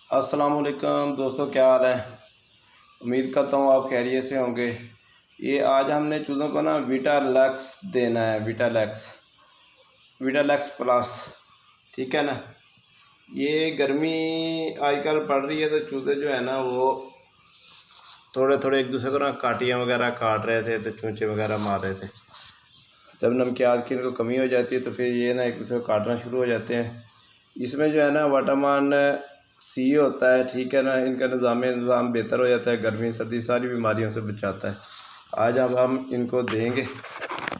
अस्सलाम वालेकुम दोस्तों, क्या हाल है। उम्मीद करता हूँ आप खैरियत से होंगे। ये आज हमने चूज़ों को ना वीटालैक्स देना है, वीटालैक्स प्लस, ठीक है ना। ये गर्मी आजकल पड़ रही है तो चूज़े जो है ना वो थोड़े थोड़े एक दूसरे को ना काटियाँ वगैरह काट रहे थे, तो चूँचे वगैरह मार रहे थे। जब नमकियात की इनको कमी हो जाती है तो फिर ये ना एक दूसरे को काटना शुरू हो जाते हैं। इसमें जो है ना विटामिन सी होता है, ठीक है ना। इनका निज़ाम बेहतर हो जाता है, गर्मी सर्दी सारी बीमारियों से बचाता है। आज अब हम इनको देंगे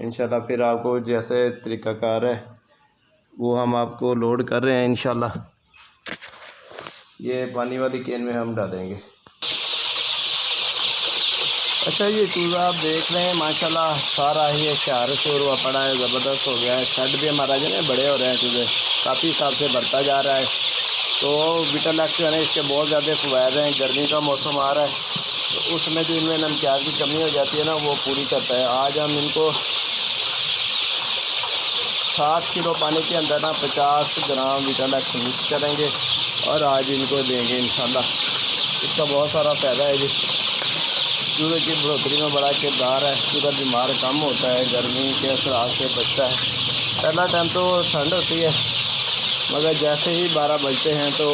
इंशाल्लाह। फिर आपको जैसे तरीक़ाकार है वो हम आपको लोड कर रहे हैं इंशाल्लाह। ये पानी वाली कैन में हम डालेंगे। अच्छा, ये चूज़ा आप देख रहे हैं माशाल्लाह सारा ही शहर से हुआ पड़ा है, ज़बरदस्त हो गया है। शेड भी हमारा जो है बड़े हो रहे हैं, चूज़े काफ़ी हिसाब से बढ़ता जा रहा है। तो वीटालैक्स जो है ना इसके बहुत ज़्यादा फ़वायद हैं। गर्मी का मौसम आ रहा है तो उसमें जो इनमें नमकियात की कमी हो जाती है ना वो पूरी करता है। आज हम इनको 60 किलो पानी के अंदर ना 50 ग्राम वीटालैक्स मिक्स करेंगे और आज इनको देंगे इंशाल्लाह। इसका बहुत सारा फ़ायदा है जी। चूज़े की बढ़ोतरी में बड़ा किरदार है। चूज़ा बीमार कम होता है, गर्मी के असरात से बचता है। पहला टाइम तो ठंड होती है, मगर जैसे ही 12 बजते हैं तो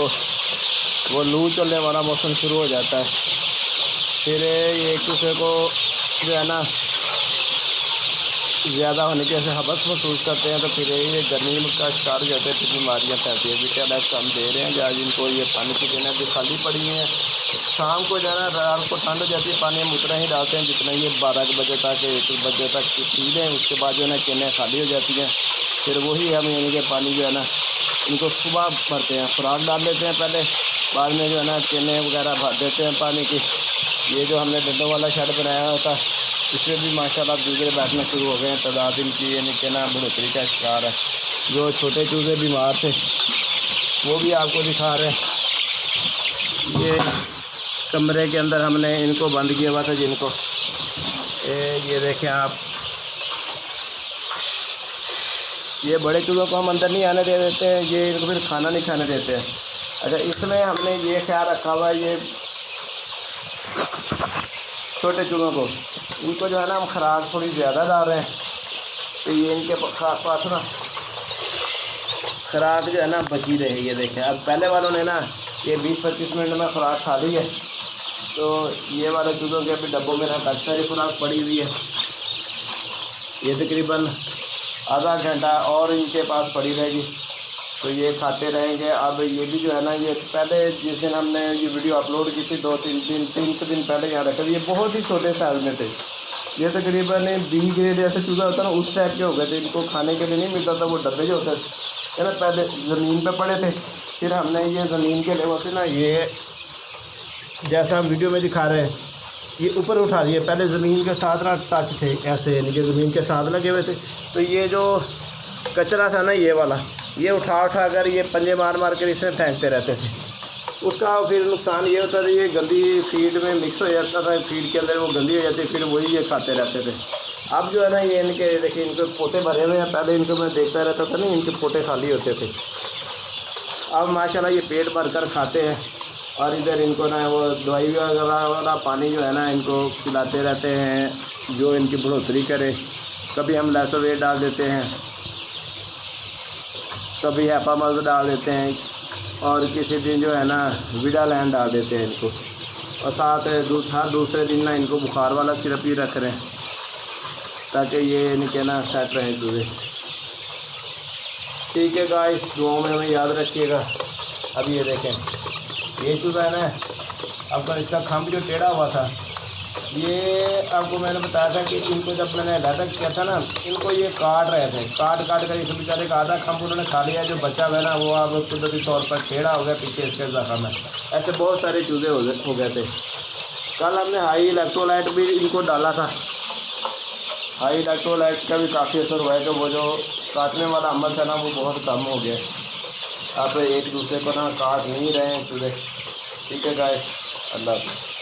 वो लू चलने वाला मौसम शुरू हो जाता है। फिर ये एक दूसरे को जो है ना ज़्यादा होने की ऐसे हवस महसूस करते हैं, तो फिर ये गर्मी का शिकार हो जाते हैं, फिर बीमारियाँ फैलती हैं। वीटालैक्स हम दे रहे हैं आज इनको। ये पानी की केनें भी खाली पड़ी हैं। शाम को जो है ना रात को ठंड हो जाती है, पानी हम उतना ही डालते हैं जितना ये 12 बजे तक 1 बजे तक पी लें। उसके बाद जो है ना केनें खाली हो जाती हैं। फिर वही हम इनके पानी जो है ना इनको सुबह भरते हैं, खुराक डाल लेते हैं पहले, बाद में जो है ना केने वगैरह भर देते हैं पानी की। ये जो हमने डंडों वाला शेड बनाया हुआ था इसमें भी माशाल्लाह चूज़े बैठना शुरू हो गए हैं। तादाद इनकी यानी कि ना बढ़ोतरी का शिकार है। जो छोटे चूज़े बीमार थे वो भी आपको दिखा रहे हैं। ये कमरे के अंदर हमने इनको बंद किया हुआ था जिनको ये देखें आप। ये बड़े चूज़ों को हम अंदर नहीं आने दे देते हैं, ये इनको फिर खाना नहीं खाने देते हैं। अच्छा, इसमें हमने ये ख्याल रखा हुआ है, ये छोटे चूज़ों को इनको जो है ना हम खुराक थोड़ी ज़्यादा डाल रहे हैं, तो ये इनके पास ना खुराक जो है ना बची रहे। ये देखें, अब पहले वालों ने ना ये 20-25 मिनट में खुराक खा ली है, तो ये वाले चूज़ों के अभी डब्बों में ना काफ़ी सारी खुराक पड़ी हुई है। ये तकरीबन आधा घंटा और इनके पास पड़ी रहेगी, तो ये खाते रहेंगे। अब ये भी जो है ना, ये पहले जिस दिन हमने ये वीडियो अपलोड की थी 3 दिन पहले यहाँ रखे थे, ये बहुत ही छोटे साइज़ में थे। ये तकरीबन बी ग्रेड ऐसे चूज़ा होता है ना उस टाइप के हो गए थे। इनको खाने के लिए नहीं मिलता था, वो डब्बे जो होते थे ना पहले ज़मीन पे पड़े थे। फिर हमने ये ज़मीन के लेवल से ना ये जैसा हम वीडियो में दिखा रहे हैं ये ऊपर उठा दिए। पहले ज़मीन के साथ ना टच थे ऐसे, यानी कि ज़मीन के साथ लगे हुए थे। तो ये जो कचरा था ना ये वाला, ये उठा कर ये पंजे मार कर इसमें फेंकते रहते थे। उसका फिर नुकसान ये होता था, ये गंदी फीड में मिक्स हो जाता था, फीड के अंदर वो गंदी हो जाती, फिर वही ये खाते रहते थे। अब जो है ना ये इनके देखिए इनके पोटे भरे हुए हैं। पहले इनको मैं देखता रहता था नहीं, इनके पोटे खाली होते थे। अब माशाल्लाह ये पेट भर कर खाते हैं। और इधर इनको ना वो दवाई वगैरह वाला पानी जो है ना इनको पिलाते रहते हैं जो इनकी बढ़ोतरी करे। कभी हम लैसोवेट डाल देते हैं, कभी हैपामल डाल देते हैं, और किसी दिन जो है ना वीटालैंड डाल देते हैं इनको। और साथ हर दूसरे दिन ना इनको बुखार वाला सिरप भी रख रहे हैं ताकि ये इनके ना सेट रहें चूज़े। ठीक है गाइस, दुआओं में हमें याद रखिएगा। अब ये देखें ये चूज़ा है ना, अब इसका खम्भ जो टेढ़ा हुआ था, ये आपको मैंने बताया था कि इनको जब मैंने अलग किया था ना, इनको ये काट रहे थे, काट कर इस बेचारे का आधा खम्भ उन्होंने खा लिया। जो बचा हुआ है ना वो अब कुदरती तौर पर टेढ़ा हो गया पीछे इसके ज़ख्म है। ऐसे बहुत सारे चूज़े हो गए थे। कल हमने हाई इलेक्ट्रोलाइट भी इनको डाला था। हाई इलेक्ट्रोलाइट का भी काफ़ी असर हुआ है, कि वो जो काटने वाला अमल था ना वो बहुत कम हो गया। अब एक दूसरे को ना काट नहीं रहे हैं चूज़े। ठीक है गाइस, अल्लाह हाफ़िज़।